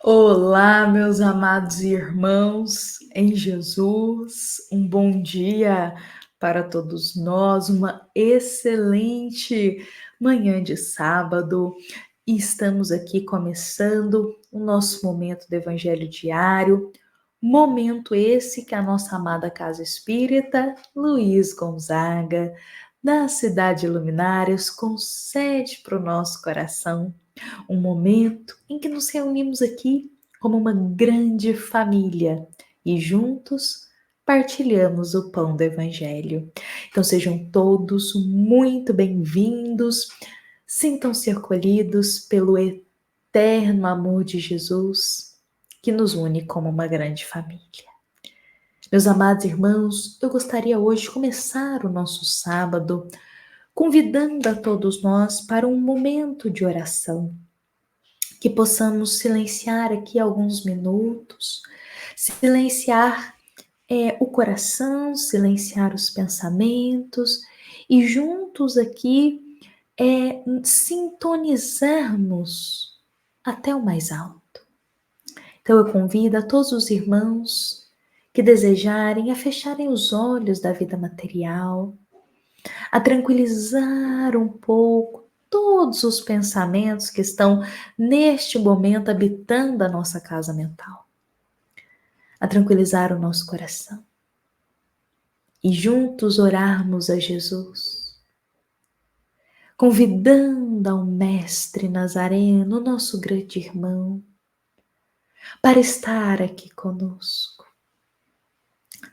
Olá, meus amados irmãos em Jesus, um bom dia para todos nós, uma excelente manhã de sábado. E estamos aqui começando o nosso momento do Evangelho Diário, momento esse que a nossa amada Casa Espírita Luiz Gonzaga, da Cidade Luminárias, concede para o nosso coração um momento em que nos reunimos aqui como uma grande família e juntos partilhamos o pão do Evangelho. Então sejam todos muito bem-vindos, sintam-se acolhidos pelo eterno amor de Jesus que nos une como uma grande família. Meus amados irmãos, eu gostaria hoje de começar o nosso sábado convidando a todos nós para um momento de oração, que possamos silenciar aqui alguns minutos, silenciar o coração, silenciar os pensamentos e juntos aqui sintonizarmos até o mais alto. Então eu convido a todos os irmãos que desejarem a fecharem os olhos da vida material, a tranquilizar um pouco todos os pensamentos que estão neste momento habitando a nossa casa mental, a tranquilizar o nosso coração e juntos orarmos a Jesus, convidando ao Mestre Nazareno, nosso grande irmão, para estar aqui conosco,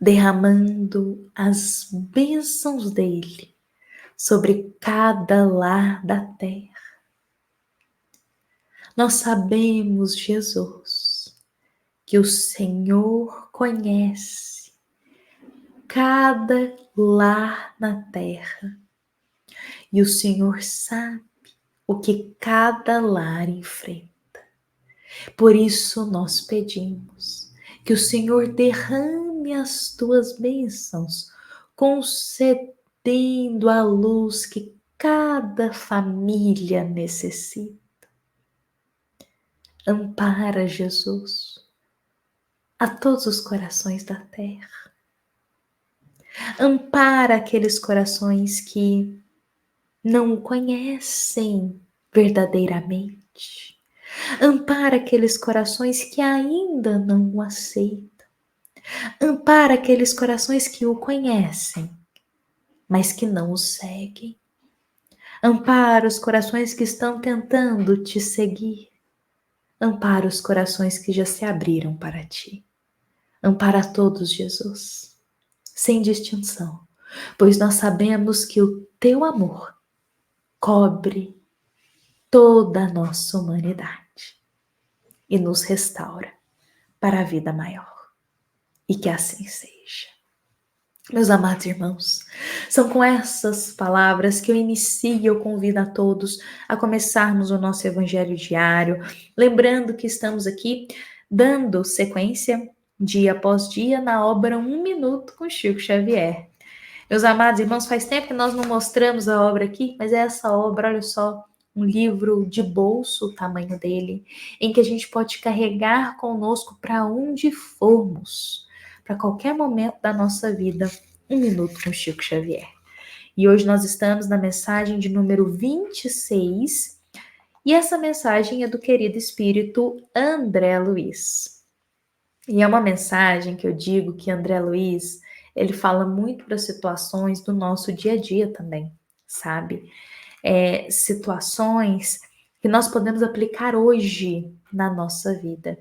derramando as bênçãos dele sobre cada lar da terra. Nós sabemos, Jesus, que o Senhor conhece cada lar na terra e o Senhor sabe o que cada lar enfrenta. Por isso nós pedimos que o Senhor derrame as tuas bênçãos, concedendo a luz que cada família necessita. Ampara, Jesus, a todos os corações da terra. Ampara aqueles corações que não o conhecem verdadeiramente. Ampara aqueles corações que ainda não o aceitam. Ampara aqueles corações que o conhecem, mas que não o seguem. Ampara os corações que estão tentando te seguir. Ampara os corações que já se abriram para ti. Ampara a todos, Jesus, sem distinção, pois nós sabemos que o teu amor cobre toda a nossa humanidade e nos restaura para a vida maior. E que assim seja. Meus amados irmãos, são com essas palavras que eu inicio e eu convido a todos a começarmos o nosso evangelho diário, lembrando que estamos aqui dando sequência dia após dia na obra Um Minuto com Chico Xavier. Meus amados irmãos, faz tempo que nós não mostramos a obra aqui, mas é essa obra, olha só, um livro de bolso, o tamanho dele, em que a gente pode carregar conosco para onde formos, para qualquer momento da nossa vida, Um Minuto com Chico Xavier. E hoje nós estamos na mensagem de número 26, e essa mensagem é do querido espírito André Luiz. E é uma mensagem que eu digo que André Luiz, ele fala muito para situações do nosso dia a dia também, sabe? Situações que nós podemos aplicar hoje na nossa vida.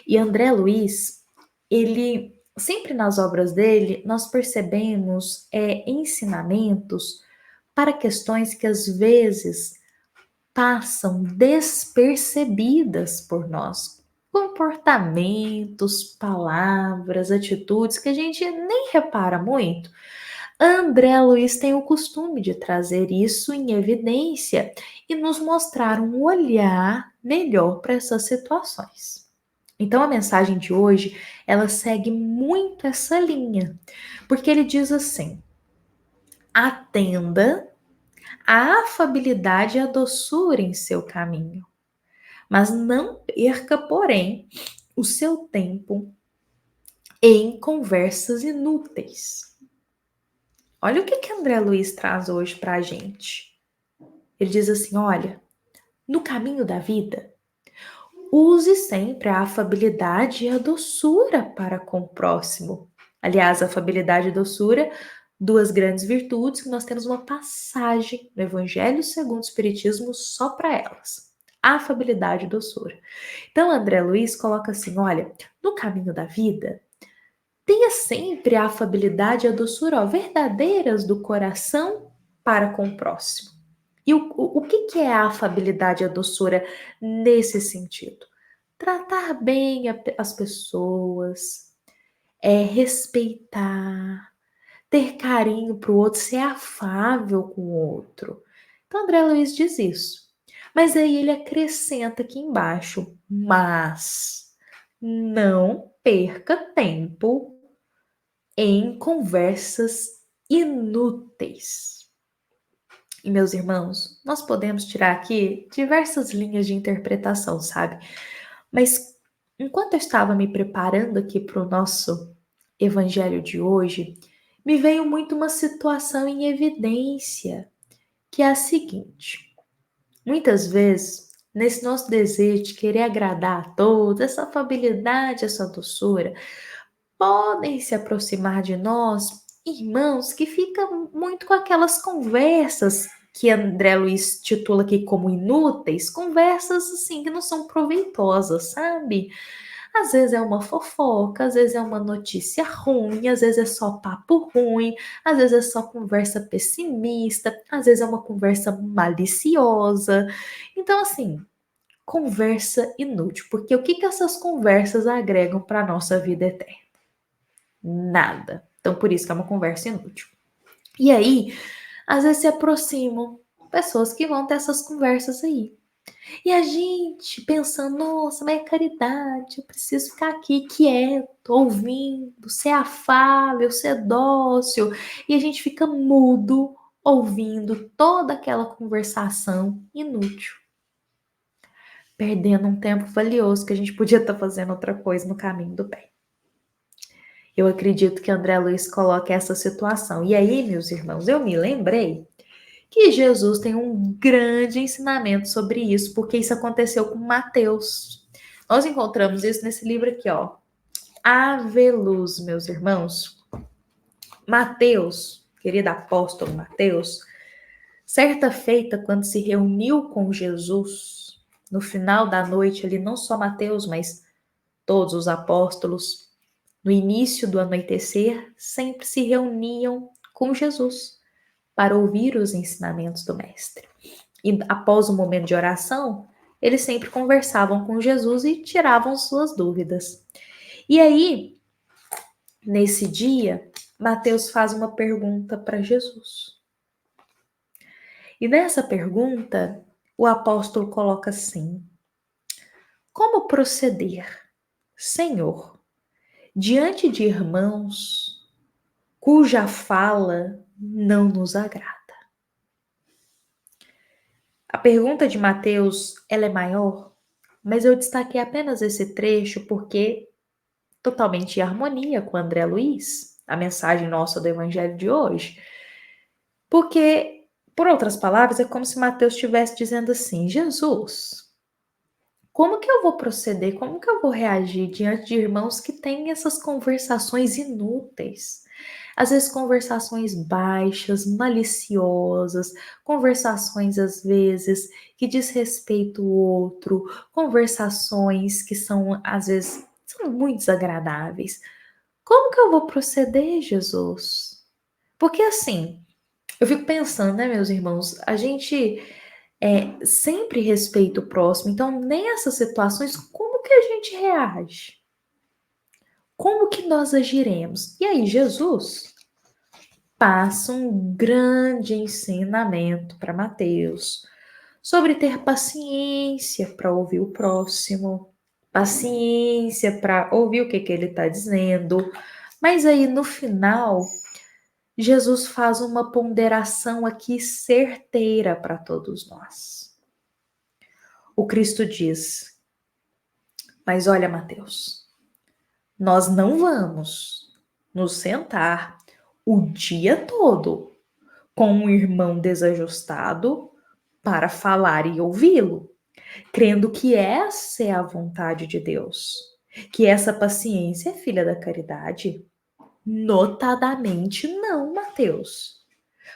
E André Luiz, ele, sempre nas obras dele, nós percebemos ensinamentos para questões que às vezes passam despercebidas por nós. Comportamentos, palavras, atitudes que a gente nem repara muito. André Luiz tem o costume de trazer isso em evidência e nos mostrar um olhar melhor para essas situações. Então a mensagem de hoje, ela segue muito essa linha, porque ele diz assim: atenda a afabilidade e a doçura em seu caminho, Mas não perca, porém, o seu tempo em conversas inúteis. Olha o que André Luiz traz hoje para a gente. Ele diz assim: olha, no caminho da vida, use sempre a afabilidade e a doçura para com o próximo. Aliás, a afabilidade e a doçura, duas grandes virtudes que nós temos uma passagem no Evangelho segundo o Espiritismo só para elas. Afabilidade e doçura. Então, André Luiz coloca assim: olha, no caminho da vida, tenha sempre a afabilidade e a doçura, ó, verdadeiras do coração para com o próximo. E o que é a afabilidade e a doçura nesse sentido? Tratar bem as pessoas, respeitar, ter carinho para o outro, ser afável com o outro. Então, André Luiz diz isso. Mas aí ele acrescenta aqui embaixo, mas não perca tempo em conversas inúteis. E meus irmãos, nós podemos tirar aqui diversas linhas de interpretação, sabe? Mas enquanto eu estava me preparando aqui para o nosso evangelho de hoje, me veio muito uma situação em evidência, que é a seguinte: muitas vezes, nesse nosso desejo de querer agradar a todos, essa afabilidade, essa doçura, podem se aproximar de nós irmãos que ficam muito com aquelas conversas que André Luiz titula aqui como inúteis, conversas assim que não são proveitosas, sabe? Às vezes é uma fofoca, às vezes é uma notícia ruim, às vezes é só papo ruim, às vezes é só conversa pessimista, às vezes é uma conversa maliciosa. Então, assim, conversa inútil, porque o que que essas conversas agregam para a nossa vida eterna? Nada. Então, por isso que é uma conversa inútil. E aí, às vezes se aproximam pessoas que vão ter essas conversas aí. E a gente pensando, nossa, mas é caridade, eu preciso ficar aqui quieto, ouvindo, ser afável, ser dócil. E a gente fica mudo, ouvindo toda aquela conversação inútil. Perdendo um tempo valioso que a gente podia estar fazendo outra coisa no caminho do bem. Eu acredito que André Luiz coloca essa situação. E aí, meus irmãos, eu me lembrei que Jesus tem um grande ensinamento sobre isso, porque isso aconteceu com Mateus. Nós encontramos isso nesse livro aqui, ó. Ave Luz, meus irmãos. Mateus, querido apóstolo Mateus, certa feita, quando se reuniu com Jesus, no final da noite ali, não só Mateus, mas todos os apóstolos, no início do anoitecer, sempre se reuniam com Jesus para ouvir os ensinamentos do Mestre. E após o momento de oração, eles sempre conversavam com Jesus e tiravam suas dúvidas. E aí, nesse dia, Mateus faz uma pergunta para Jesus. E nessa pergunta, o apóstolo coloca assim: como proceder, Senhor, diante de irmãos cuja fala não nos agrada? A pergunta de Mateus, ela é maior, mas eu destaquei apenas esse trecho porque totalmente em harmonia com André Luiz, a mensagem nossa do evangelho de hoje. Porque, por outras palavras, é como se Mateus estivesse dizendo assim: Jesus, como que eu vou proceder? Como que eu vou reagir diante de irmãos que têm essas conversações inúteis? Às vezes conversações baixas, maliciosas, conversações às vezes que diz respeito ao outro, conversações que são às vezes são muito desagradáveis. Como que eu vou proceder, Jesus? Porque assim, eu fico pensando, né, meus irmãos, a gente sempre respeita o próximo, então nessas situações, como que a gente reage? Como que nós agiremos? E aí, Jesus passa um grande ensinamento para Mateus sobre ter paciência para ouvir o próximo, paciência para ouvir o que, que ele está dizendo. Mas aí no final, Jesus faz uma ponderação aqui certeira para todos nós. O Cristo diz: mas olha, Mateus, nós não vamos nos sentar o dia todo com um irmão desajustado para falar e ouvi-lo, crendo que essa é a vontade de Deus, que essa paciência é filha da caridade. Notadamente não, Mateus.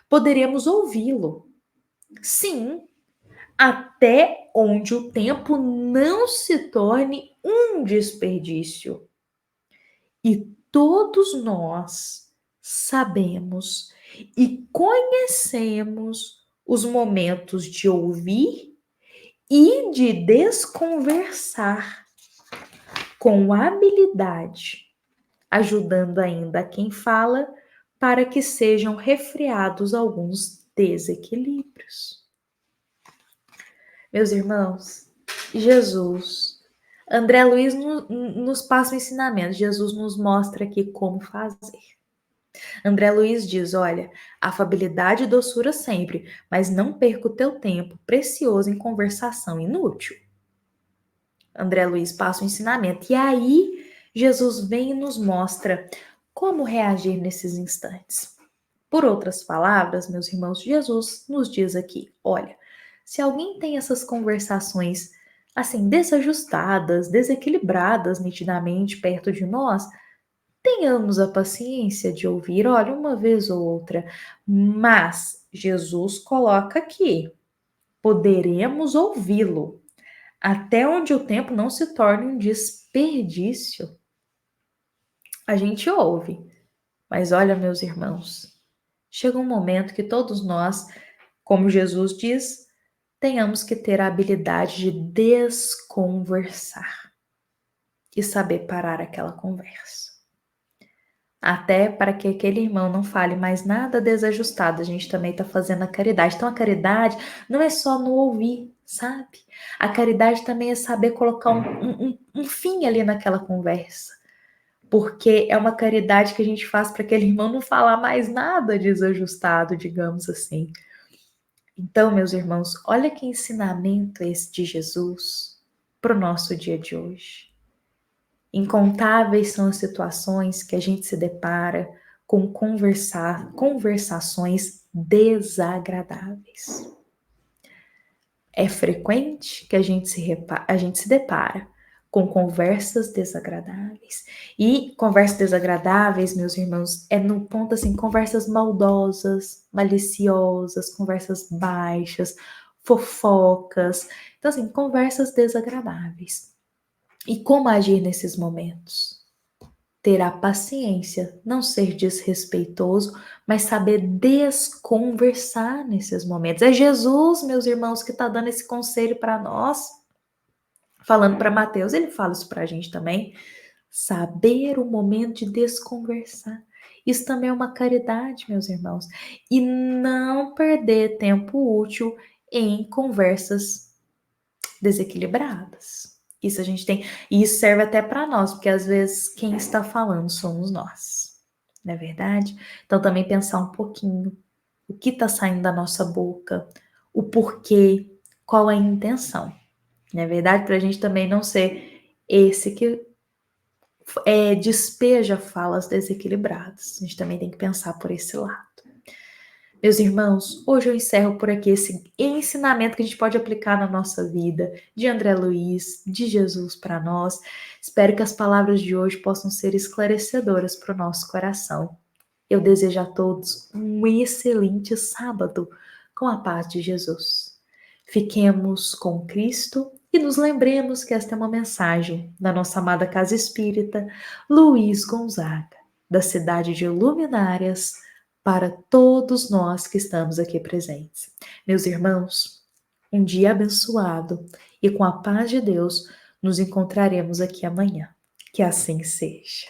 Poderemos ouvi-lo. Sim, até onde o tempo não se torne um desperdício. E todos nós sabemos e conhecemos os momentos de ouvir e de desconversar com habilidade, ajudando ainda quem fala para que sejam refreados alguns desequilíbrios. Meus irmãos, Jesus, André Luiz nos passa o ensinamento, Jesus nos mostra aqui como fazer. André Luiz diz, olha, afabilidade e doçura sempre, mas não perca o teu tempo precioso em conversação inútil. André Luiz passa o ensinamento. E aí, Jesus vem e nos mostra como reagir nesses instantes. Por outras palavras, meus irmãos, Jesus nos diz aqui, olha, se alguém tem essas conversações assim, desajustadas, desequilibradas nitidamente perto de nós, tenhamos a paciência de ouvir, olha, uma vez ou outra, mas Jesus coloca aqui, poderemos ouvi-lo, até onde o tempo não se torne um desperdício. A gente ouve, mas olha, meus irmãos, chega um momento que todos nós, como Jesus diz, tenhamos que ter a habilidade de desconversar e saber parar aquela conversa. Até para que aquele irmão não fale mais nada desajustado, a gente também está fazendo a caridade. Então a caridade não é só no ouvir, sabe? A caridade também é saber colocar um fim ali naquela conversa. Porque é uma caridade que a gente faz para aquele irmão não falar mais nada desajustado, digamos assim. Então, meus irmãos, olha que ensinamento esse de Jesus para o nosso dia de hoje. Incontáveis são as situações que a gente se depara com conversações desagradáveis. É frequente que a gente se depara com conversas desagradáveis. E conversas desagradáveis, meus irmãos, é no ponto assim, conversas maldosas, maliciosas, conversas baixas, fofocas. Então, assim, conversas desagradáveis. E como agir nesses momentos? Ter a paciência, não ser desrespeitoso, mas saber desconversar nesses momentos. É Jesus, meus irmãos, que está dando esse conselho para nós. Falando para Mateus, ele fala isso para a gente também. Saber o momento de desconversar. Isso também é uma caridade, meus irmãos. E não perder tempo útil em conversas desequilibradas. Isso a gente tem, e isso serve até para nós, porque às vezes quem está falando somos nós, não é verdade? Então também pensar um pouquinho o que está saindo da nossa boca, o porquê, qual a intenção, não é verdade? Para a gente também não ser esse que despeja falas desequilibradas. A gente também tem que pensar por esse lado. Meus irmãos, hoje eu encerro por aqui esse ensinamento que a gente pode aplicar na nossa vida, de André Luiz, de Jesus para nós. Espero que as palavras de hoje possam ser esclarecedoras para o nosso coração. Eu desejo a todos um excelente sábado com a paz de Jesus. Fiquemos com Cristo e nos lembremos que esta é uma mensagem da nossa amada Casa Espírita Luiz Gonzaga, da cidade de Luminárias, para todos nós que estamos aqui presentes. Meus irmãos, um dia abençoado e com a paz de Deus nos encontraremos aqui amanhã. Que assim seja.